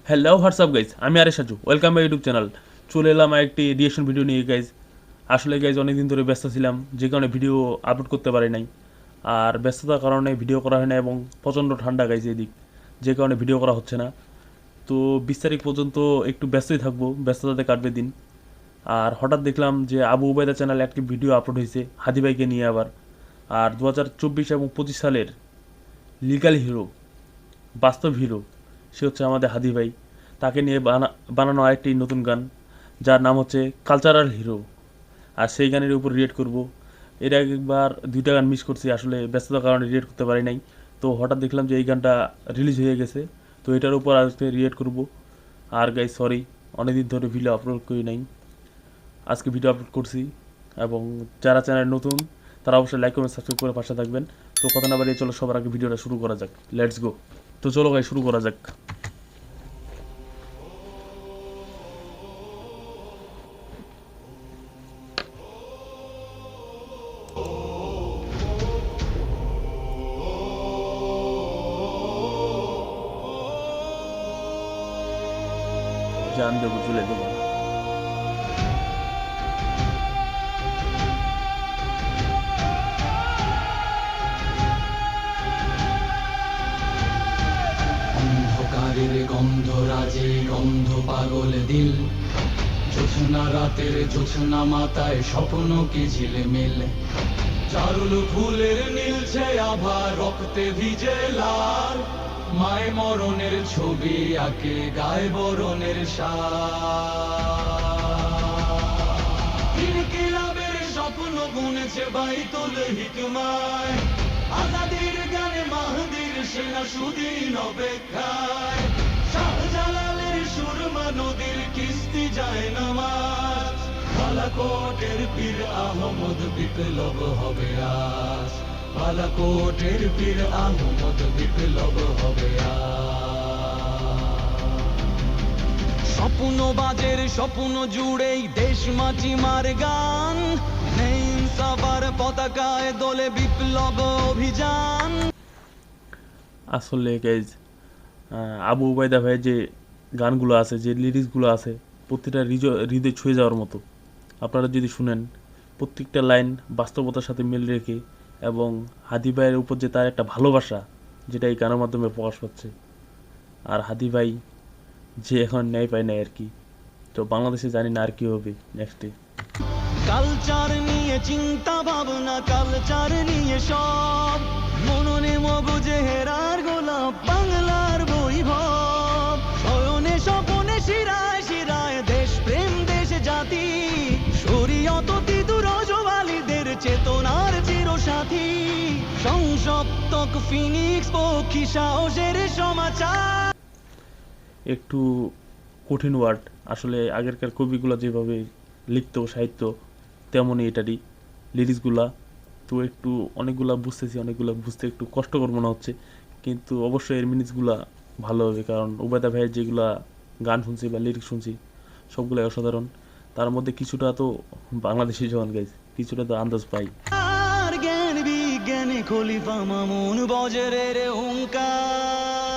Hello WhatsApp guys, আমি আরে Saju, welcome my YouTube channel. চলে এলাম একটি রিয়েকশন ভিডিও নিয়ে গাইজ। আসলে গাইজ অনেকদিন ধরে ব্যস্ত ছিলাম, যে কারণে ভিডিও আপলোড করতে পারি নাই। আর ব্যস্ততার কারণে ভিডিও করা হয় না, এবং প্রচণ্ড ঠান্ডা গাইজ এদিক, যে কারণে ভিডিও করা হচ্ছে না। তো 20 তারিখ পর্যন্ত একটু ব্যস্তই থাকবো, ব্যস্ততাতে কাটবে দিন। আর হঠাৎ দেখলাম যে আবু উবায়দা চ্যানেলে একটি ভিডিও আপলোড হয়েছে হাদি ভাইকে নিয়ে আবার। আর 2024 এবং 25 সালের লিগাল হিরো, বাস্তব হিরো, সে হচ্ছে আমাদের হাদি ভাই। তাকে নিয়ে বানানো আরেকটি নতুন গান, যার নাম হচ্ছে কালচারাল হিরো। আর সেই গানের উপর রিয়েক্ট করব। এর একবার দুইটা গান মিস করছি, আসলে ব্যস্ততার কারণে রিয়েক্ট করতে পারি নাই। তো হঠাৎ দেখলাম যে এই গানটা রিলিজ হয়ে গেছে, তো এটার উপর আজকে রিয়েক্ট করব। আর গাই সরি, অনেকদিন ধরে ভিডিও আপলোড করি নাই, আজকে ভিডিও আপলোড করছি। এবং যারা চ্যানেল নতুন তারা অবশ্যই লাইক কমেন্ট সাবস্ক্রাইব করে পাশে থাকবেন। তো কথা না বাড়িয়ে চলো সবার আগে ভিডিওটা শুরু করা যাক, লেটস গো। তো চলো গাই শুরু করা যাক। জান দেবো, চলে দেবো। অন্ধকারের গন্ধ রাজে গন্ধ পাগল দিল, জোছনা রাতের জোছনা মাথায় স্বপ্ন কি ঝিলমিল, চারুল ফুলের নীলছে আভা রক্তে ভিজে লাল, মায় মরণের ছবি আঁকে গায়ে বরণের ইনকিলাবের স্বপ্ন বুনেছে বাইতুল হিকমায়, আজাদির গানে মাহদির সেনা সুদিন অপেক্ষায়, শাহজালালের সুরমা নদীর কিস্তি যায় নামাজ, বালাকোটের পীর আহমদ বিপ্লব হবে আজ, বালাকোটের পীর আহমদ বিপ্লব হবে স্বপ্ন বাজের স্বপ্ন জুড়েই দেশ মাটি মার গান, নেই সবার পতাকায় দোলে বিপ্লব অভিযান। আসলে গাইজ, আবু উবায়দা ভাইয়ের যে গানগুলো আছে, যে লিরিক্সগুলো আছে, প্রত্যেকটা হৃদয় ছুঁয়ে যাওয়ার মতো। আপনারা যদি শুনেন, প্রত্যেকটা লাইন বাস্তবতার সাথে মিল রেখে, এবং হাদি ভাইয়ের উপর যে তার একটা ভালোবাসা, যেটা এই গানের মাধ্যমে প্রকাশ পাচ্ছে। আর হাদি ভাই যে এখন ন্যায় পায় না আর কি। তো বাংলাদেশে জানি না আর কি হবে নেক্সটে। কালচার নিয়ে চিন্তা ভাবনা, কালচার নিয়ে সব মননে মগজে হেরার গোলাপ, বাংলার বৈভব শয়নে স্বপনে শিরায় শিরায় দেশ প্রেম দেশ জাতি, শরীয়ত তিতুর জওয়ালিদের চেতনার চিরসাথী, সংসপ্তক ফিনিক্স পক্ষী সাহসের সমাচার। একটু কঠিন ওয়ার্ড, আসলে আগেরকার কবিগুলো যেভাবে লিখতো সাহিত্য, তেমনই এটারই লিরিক্সগুলা। তো একটু অনেকগুলা বুঝতেছি, অনেকগুলা বুঝতে একটু কষ্টকর মনে হচ্ছে, কিন্তু অবশ্যই এর মিনিটসগুলা ভালো হবে, কারণ উবায়দা ভাইয়ের যেগুলা গান শুনছি বা লিরিক্স শুনছি সবগুলাই অসাধারণ। তার মধ্যে কিছুটা তো বাংলাদেশি জওয়ান গাইজ, কিছুটা তো আন্দাজ পাই। আর জ্ঞান বিজ্ঞানে খলিফা মামুন বজরের হুঙ্কার,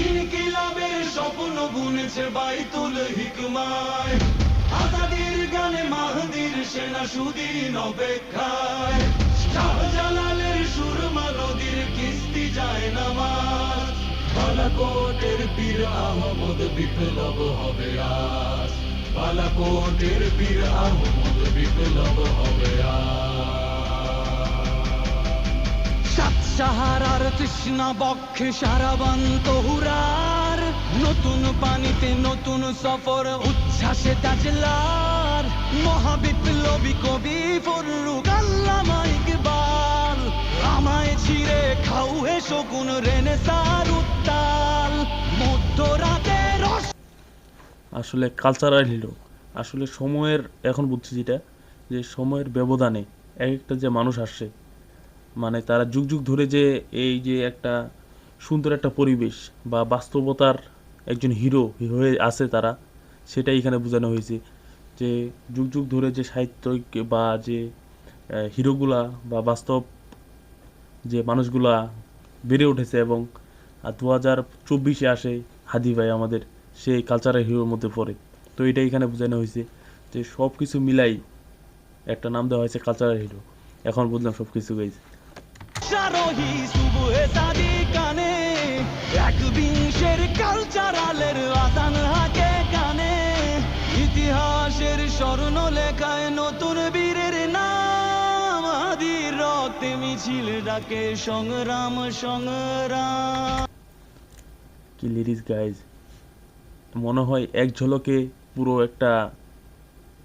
ইনকিলাবের স্বপ্ন বুনেছে বাইতুল হিকমায়, আজাদির গানে মাহদির সেনা সুদিন অপেক্ষায়, শাহজালালের সুরমা নদীর কিস্তি যায় নামাজ, বালাকোটের পীর আহমদ বিপ্লব হবে আজ, বালাকোটের পীর আহমদ বিপ্লব হবে সাত সাহারার তৃষ্ণা বক্ষে সারাবান্ত হুরার, নতুন পানিতে নতুন সফর উচ্ছ্বাসে তাজলার, মহাবিপ্লবী কবি ফররুক আল্লামা ইকবাল, রামায় ছিঁড়ে খাউয়ে শকুন রেনেসার উত্তাল, মধ্যরাতে রস। আসলে কালচারাল হিরো, আসলে সময়ের, এখন বুঝছি যেটা, যে সময়ের ব্যবধানে এক একটা যে মানুষ আসছে, মানে তারা যুগ যুগ ধরে যে এই যে একটা সুন্দর একটা পরিবেশ বা বাস্তবতার একজন হিরো হয়ে আছে তারা, সেটাই এখানে বোঝানো হয়েছে। যে যুগ যুগ ধরে যে সাহিত্যিক বা যে হিরোগুলা বা বাস্তব যে মানুষগুলা বেড়ে উঠেছে, এবং আর 2024-এ আসে হাদি ভাই আমাদের, সেই কালচারাল হিরোর মধ্যে পড়ে। তো এটা এখানে বোঝানো হয়েছে যে সব কিছু মিলাই একটা নাম দেওয়া হয়েছে কালচারাল হিরো। এখন বুঝলাম সব কিছু গাইজ। আরোহী সুবহে সাদিকানে একবিংশের কালচারালের আসান হাকে কানে ইতিহাসের স্বর্ণ লেখায় নতুন বীরের নাম আদির রক্তে মিছিল ডাকে সংগ্রাম সংগ্রাম। কি লিরিক্স গাইজ, মনে হয় এক ঝলকে পুরো একটা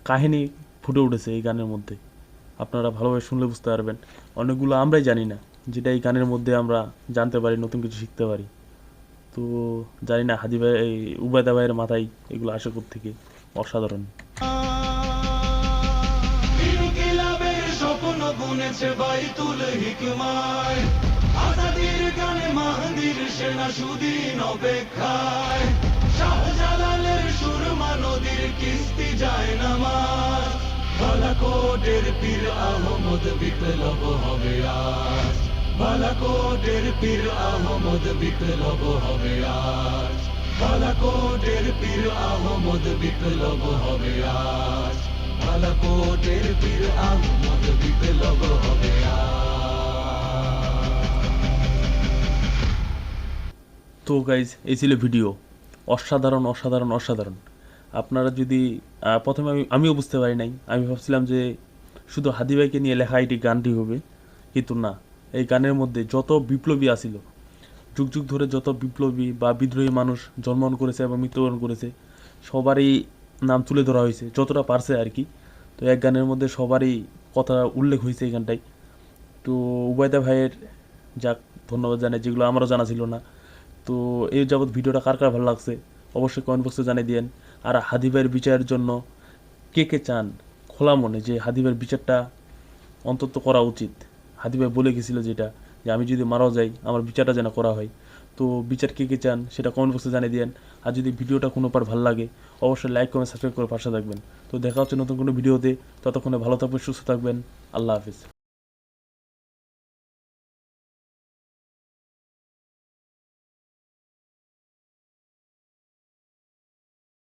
কাহিনী ফুটে উঠেছে এই গানের মধ্যে। আপনারা ভালোভাবে শুনলে বুঝতে পারবেন, অনেকগুলো আমরাই জানি না, যেটা এই গানের মধ্যে আমরা জানতে পারি, নতুন কিছু শিখতে পারি। তো জানি না হাদি ভাই, এই উবায়দা ভাইয়ের মাথায় এগুলো আসে থেকে, অসাধারণ। ইনকিলাবের স্বপ্ন বুনেছে বাইতুল হিকমায় আজাদির গানে মাহদির সেনা সুদিন অপেক্ষায় শাহজালালের সুরমা নদীর কিস্তি যায় নামাজ বালাকোটের পীর আহমদ বিপ্লব হবে আজ বালাকোটের পীর আহমদ বিপ্লব হবে আজ বালাকোটের পীর আহমদ বিপ্লব হবে আজ বালাকোটের পীর আহমদ বিপ্লব হবে তো গাইজ, এই ছিল ভিডিও। অসাধারণ অসাধারণ অসাধারণ। আপনারা যদি প্রথমে আমিও বুঝতে পারি নাই, আমি ভাবছিলাম যে শুধু হাদি ভাইকে নিয়ে লেখা এটি গানটি হবে, কিন্তু না, এই গানের মধ্যে যত বিপ্লবী আসিল, যুগ যুগ ধরে যত বিপ্লবী বা বিদ্রোহী মানুষ জন্মগ্রহণ করেছে এবং মৃত্যুবরণ করেছে, সবারই নাম তুলে ধরা হয়েছে যতটা পারছে আর কি। তো এক গানের মধ্যে সবারই কথা উল্লেখ হয়েছে এই গানটাই। তো উবায়দা ভাইয়ের যাক ধন্যবাদ জানাই, যেগুলো আমারও জানা ছিল না। তো এই যাবৎ ভিডিওটা কার কার ভালো লাগছে অবশ্যই কমেন্ট বক্সে জানিয়ে দিয়েন। আর হাদি ভাইয়ের বিচারের জন্য কে কে চান খোলা মনে যে হাদি ভাইয়ের বিচারটা অন্তত করা উচিত। হাদি ভাই বলে গেছিল যেটা, যে আমি যদি মারাও যাই আমার বিচারটা যেন করা হয়। তো বিচার কে কে চান সেটা কমেন্ট বক্সে জানিয়ে দিয়েন। আর যদি ভিডিওটা কোনো পার ভালো লাগে অবশ্যই লাইক কমেন্ট সাবস্ক্রাইব করে পাশে থাকবেন। তো দেখা হচ্ছে নতুন কোনো ভিডিওতে, ততক্ষণে ভালো থাকবেন, সুস্থ থাকবেন। আল্লাহ হাফিজ।